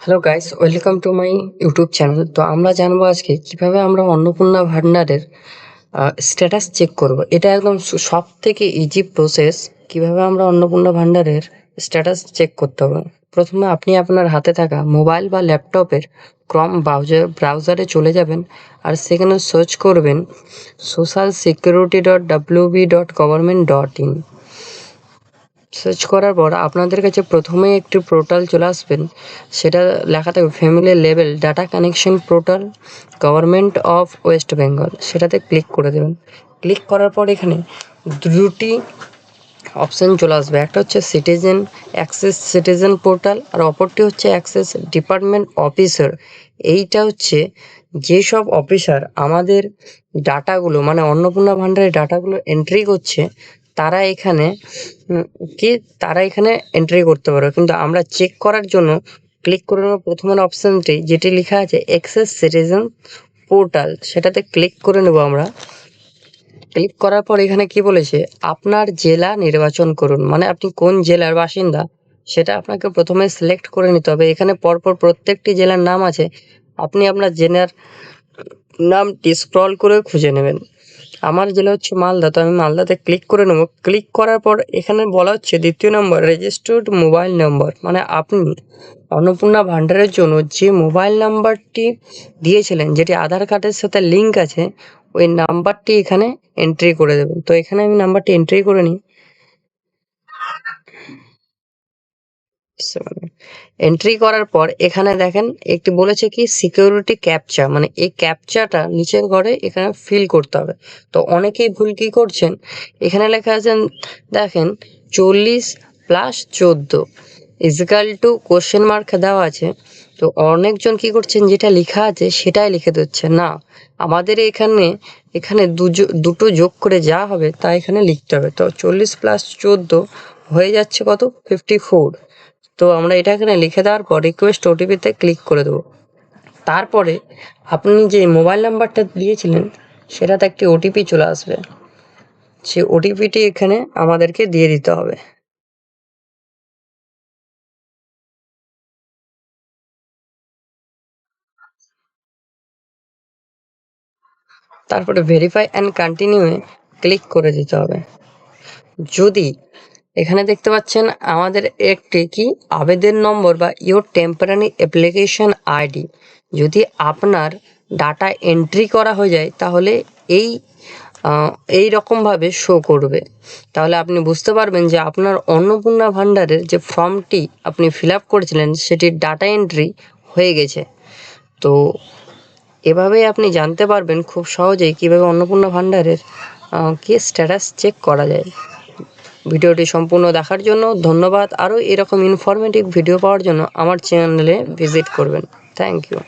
Hello guys, welcome to my YouTube channel. তো আমরা জানবো আজকে কিভাবে আমরা অন্নপূর্ণা ভান্ডারের স্ট্যাটাস চেক করব। এটা একদম সব থেকে ইজি প্রসেস। কিভাবে আমরা অন্নপূর্ণা ভান্ডারের স্ট্যাটাস চেক করতে হবে। প্রথমে আপনি আপনার হাতে থাকা মোবাইল বা ল্যাপটপের ক্রম ব্রাউজারে চলে যাবেন, আর সেখানে সার্চ করবেন social security.wb.government.in। সার্চ করার পর আপনাদের কাছে প্রথমেই একটি পোর্টাল চলে আসবেন, সেটা লেখা থাকবে family level data connection portal government of West Bengal. সেটাতে ক্লিক করে দেবেন। ক্লিক করার পর এখানে দুটি অপশান চলে আসবে, একটা হচ্ছে সিটিজেন অ্যাক্সেস সিটিজেন পোর্টাল, আর অপরটি হচ্ছে অ্যাক্সেস ডিপার্টমেন্ট অফিসার। এইটা হচ্ছে যেসব অফিসার আমাদের ডাটাগুলো মানে অন্নপূর্ণা ভান্ডারের ডাটাগুলো এন্ট্রি করছে, তারা এখানে তারা এখানে এন্ট্রি করতে পারবে। কিন্তু আমরা চেক করার জন্য ক্লিক করে নেব প্রথমের অপশানটি, যেটি লেখা আছে অ্যাক্সেস সিটিজেন পোর্টাল। সেটাতে ক্লিক করে নেব আমরা। ক্লিক করার পর এখানে কি বলেছে, আপনার জেলা নির্বাচন করুন, মানে আপনি কোন জেলার বাসিন্দা সেটা আপনাকে প্রথমে সিলেক্ট করে নিতে হবে। এখানে পরপর প্রত্যেকটি জেলার নাম আছে, আপনি আপনার জেলার নামটি স্ক্রল করে খুঁজে নেবেন। আমার জেলা হচ্ছে মালদা, তো আমি মালদাতে ক্লিক করে নেব। ক্লিক করার পর এখানে বলা হচ্ছে দ্বিতীয় নম্বর রেজিস্টার্ড মোবাইল নম্বর, মানে আপনি অন্নপূর্ণা ভান্ডারের জন্য যে মোবাইল নাম্বারটি দিয়েছিলেন, যেটি আধার কার্ডের সাথে লিঙ্ক আছে, ওই নাম্বারটি এখানে এন্ট্রি করে দেবেন। তো এখানে আমি নাম্বারটি এন্ট্রি করে নিই। এন্ট্রি করার পর এখানে দেখেন একটি বলেছে কি সিকিউরিটি ক্যাপচা, মানে এই ক্যাপচাটা নিচের ঘরে এখানে ফিল করতে হবে। তো অনেকেই ভুল কি করছেন, এখানে লেখা আছে দেখেন 40+14 ইজিক্যাল টু কোশ্চেন মার্ক দেওয়া আছে। তো অনেকজন কি করছেন, যেটা লেখা আছে সেটাই লিখে দিচ্ছে না। আমাদের এখানে দুটো যোগ করে যা হবে তা এখানে লিখতে হবে। তো 40+14 হয়ে যাচ্ছে কত, 54। তো আমরা এটা এখানে লিখে দেওয়ার পর রিকোয়েস্ট ওটিপিতে ক্লিক করে দেবো। তারপরে আপনি যে মোবাইল নাম্বারটা দিয়েছিলেন সেটাতে একটি ওটিপি চলে আসবে, সেই ওটিপিটি এখানে আমাদেরকে দিয়ে দিতে হবে। তারপরে ভেরিফাই অ্যান্ড কন্টিনিউয়ে ক্লিক করে দিতে হবে। যদি এখানে দেখতে পাচ্ছেন আমাদের একটি কি আবেদন নম্বর বা ইওর টেম্পোরারি অ্যাপ্লিকেশন আইডি, যদি আপনার ডাটা এন্ট্রি করা হয়ে যায় তাহলে এই রকমভাবে শো করবে। তাহলে আপনি বুঝতে পারবেন যে আপনার অন্নপূর্ণা ভান্ডারের যে ফর্মটি আপনি ফিল আপ করেছিলেন সেটির ডাটা এন্ট্রি হয়ে গেছে। তো এভাবেই আপনি জানতে পারবেন খুব সহজেই কীভাবে অন্নপূর্ণা ভান্ডারের কি স্ট্যাটাস চেক করা যায়। ভিডিওটি সম্পূর্ণ দেখার জন্য ধন্যবাদ। আরও এরকম ইনফরমেটিভ ভিডিও পাওয়ার জন্য আমার চ্যানেলে ভিজিট করবেন। Thank you.